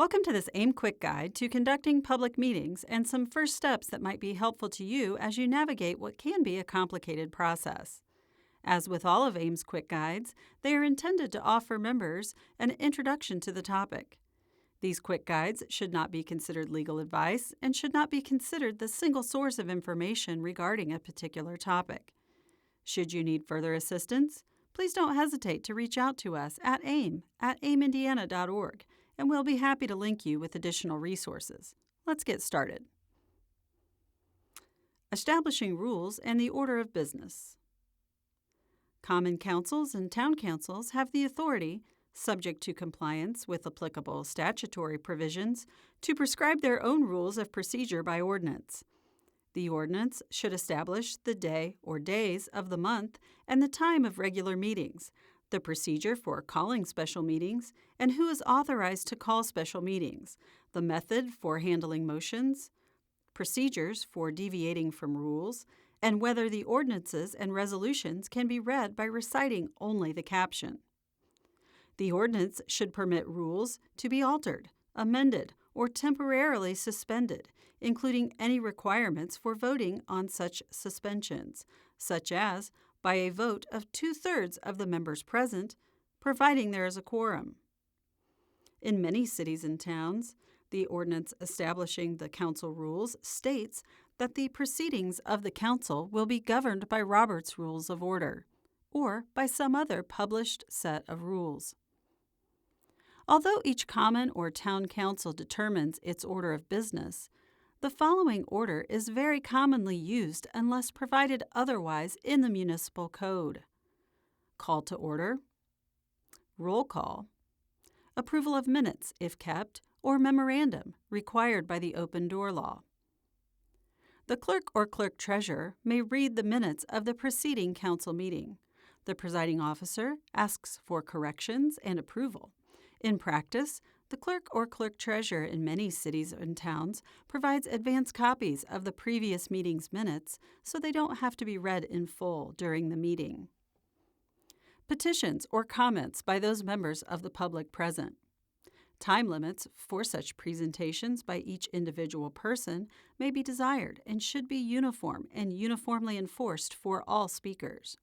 Welcome to this AIM Quick Guide to conducting public meetings and some first steps that might be helpful to you as you navigate what can be a complicated process. As with all of AIM's Quick Guides, they are intended to offer members an introduction to the topic. These quick guides should not be considered legal advice and should not be considered the single source of information regarding a particular topic. Should you need further assistance, please don't hesitate to reach out to us at aimindiana.org, and we'll be happy to link you with additional resources. Let's get started. Establishing rules and the order of business. Common councils and town councils have the authority, subject to compliance with applicable statutory provisions, to prescribe their own rules of procedure by ordinance. The ordinance should establish the day or days of the month and the time of regular meetings, the procedure for calling special meetings, and who is authorized to call special meetings, the method for handling motions, procedures for deviating from rules, and whether the ordinances and resolutions can be read by reciting only the caption. The ordinance should permit rules to be altered, amended, or temporarily suspended, including any requirements for voting on such suspensions, such as by a vote of 2/3 of the members present, providing there is a quorum. In many cities and towns, the ordinance establishing the council rules states that the proceedings of the council will be governed by Robert's Rules of Order, or by some other published set of rules. Although each common or town council determines its order of business, the following order is very commonly used unless provided otherwise in the municipal code: call to order, roll call, approval of minutes if kept, or memorandum required by the open door law. The clerk or clerk treasurer may read the minutes of the preceding council meeting. The presiding officer asks for corrections and approval. In practice, the clerk or clerk treasurer in many cities and towns provides advance copies of the previous meeting's minutes so they don't have to be read in full during the meeting. Petitions or comments by those members of the public present. Time limits for such presentations by each individual person may be desired and should be uniform and uniformly enforced for all speakers.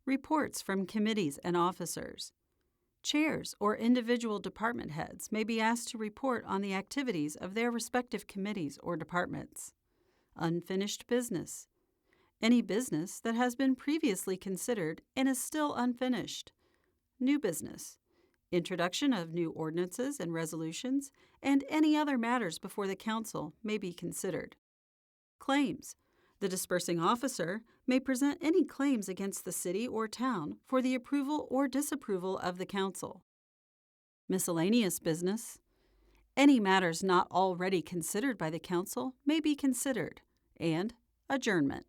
Reports from committees and officers. Chairs or individual department heads may be asked to report on the activities of their respective committees or departments. Unfinished business. Any business that has been previously considered and is still unfinished. New business. Introduction of new ordinances and resolutions, and any other matters before the council may be considered. Claims. The dispersing officer may present any claims against the city or town for the approval or disapproval of the council. Miscellaneous business. Any matters not already considered by the council may be considered, and adjournment.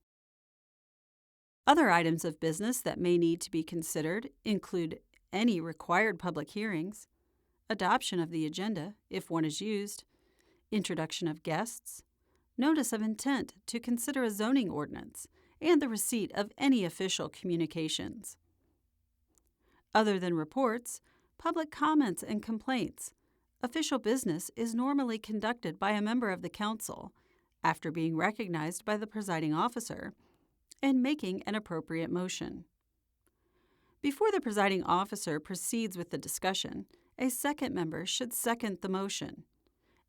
Other items of business that may need to be considered include any required public hearings, adoption of the agenda, if one is used, introduction of guests, notice of intent to consider a zoning ordinance, and the receipt of any official communications. Other than reports, public comments and complaints, official business is normally conducted by a member of the council, after being recognized by the presiding officer, and making an appropriate motion. Before the presiding officer proceeds with the discussion, a second member should second the motion.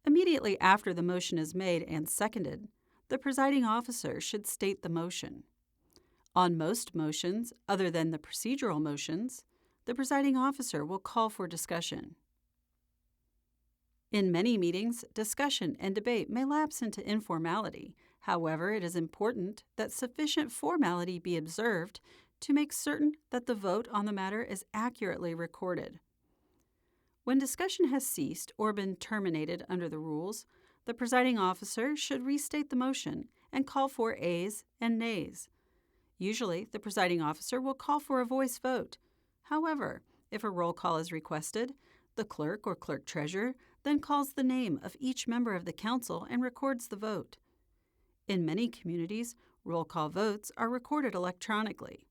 Immediately after the motion is made and seconded, the presiding officer should state the motion. On most motions, other than the procedural motions, the presiding officer will call for discussion. In many meetings, discussion and debate may lapse into informality. However, it is important that sufficient formality be observed to make certain that the vote on the matter is accurately recorded. When discussion has ceased or been terminated under the rules, the presiding officer should restate the motion and call for ayes and nays. Usually, the presiding officer will call for a voice vote. However, if a roll call is requested, the clerk or clerk treasurer then calls the name of each member of the council and records the vote. In many communities, roll call votes are recorded electronically.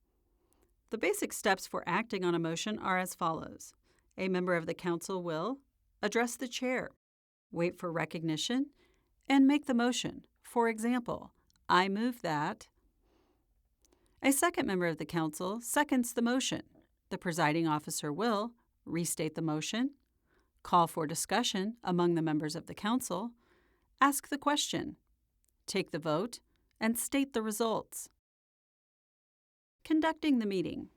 The basic steps for acting on a motion are as follows. A member of the council will address the chair, wait for recognition, and make the motion. For example, I move that. A second member of the council seconds the motion. The presiding officer will restate the motion, call for discussion among the members of the council, ask the question, take the vote, and state the results. Conducting the meeting.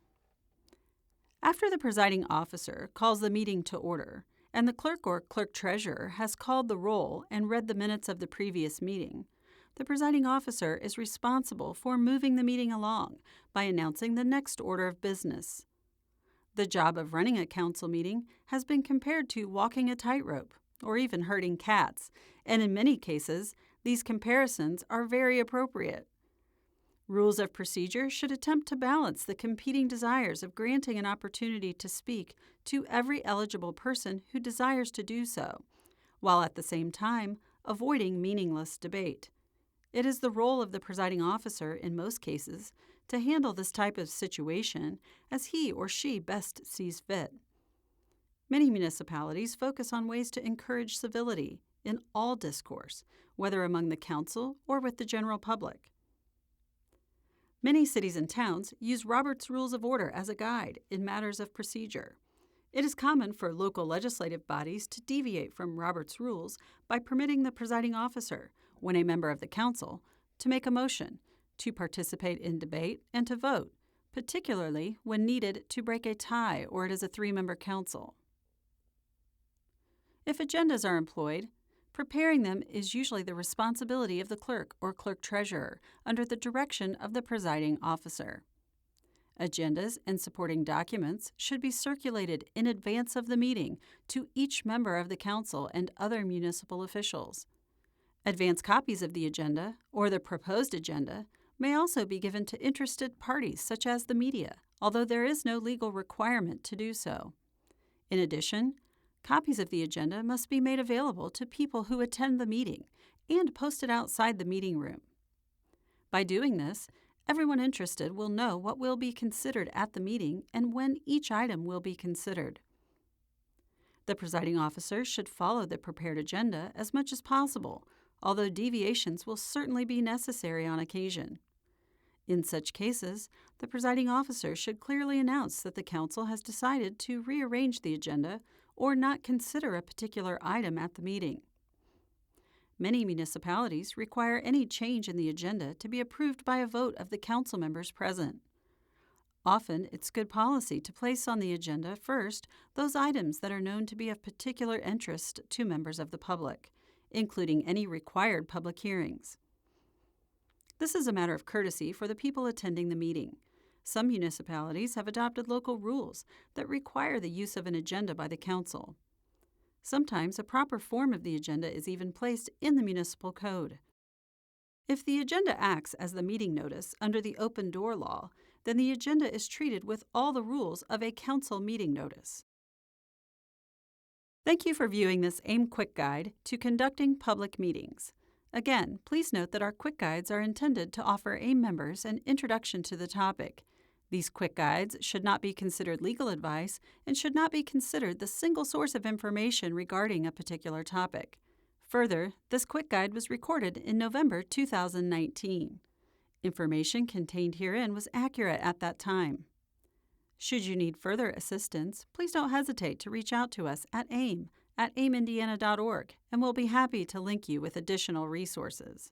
After the presiding officer calls the meeting to order, and the clerk or clerk-treasurer has called the roll and read the minutes of the previous meeting, the presiding officer is responsible for moving the meeting along by announcing the next order of business. The job of running a council meeting has been compared to walking a tightrope or even herding cats, and in many cases, these comparisons are very appropriate. Rules of procedure should attempt to balance the competing desires of granting an opportunity to speak to every eligible person who desires to do so, while at the same time avoiding meaningless debate. It is the role of the presiding officer, in most cases, to handle this type of situation as he or she best sees fit. Many municipalities focus on ways to encourage civility in all discourse, whether among the council or with the general public. Many cities and towns use Robert's Rules of Order as a guide in matters of procedure. It is common for local legislative bodies to deviate from Robert's Rules by permitting the presiding officer, when a member of the council, to make a motion, to participate in debate, and to vote, particularly when needed to break a tie or it is a three-member council. If agendas are employed, preparing them is usually the responsibility of the clerk or clerk-treasurer under the direction of the presiding officer. Agendas and supporting documents should be circulated in advance of the meeting to each member of the council and other municipal officials. Advance copies of the agenda or the proposed agenda may also be given to interested parties such as the media, although there is no legal requirement to do so. In addition, copies of the agenda must be made available to people who attend the meeting and posted outside the meeting room. By doing this, everyone interested will know what will be considered at the meeting and when each item will be considered. The presiding officer should follow the prepared agenda as much as possible, although deviations will certainly be necessary on occasion. In such cases, the presiding officer should clearly announce that the council has decided to rearrange the agenda or not consider a particular item at the meeting. Many municipalities require any change in the agenda to be approved by a vote of the council members present. Often, it's good policy to place on the agenda first those items that are known to be of particular interest to members of the public, including any required public hearings. This is a matter of courtesy for the people attending the meeting. Some municipalities have adopted local rules that require the use of an agenda by the council. Sometimes a proper form of the agenda is even placed in the municipal code. If the agenda acts as the meeting notice under the open door law, then the agenda is treated with all the rules of a council meeting notice. Thank you for viewing this AIM Quick Guide to conducting public meetings. Again, please note that our quick guides are intended to offer AIM members an introduction to the topic. These quick guides should not be considered legal advice and should not be considered the single source of information regarding a particular topic. Further, this quick guide was recorded in November 2019. Information contained herein was accurate at that time. Should you need further assistance, please don't hesitate to reach out to us at aimindiana.org, and we'll be happy to link you with additional resources.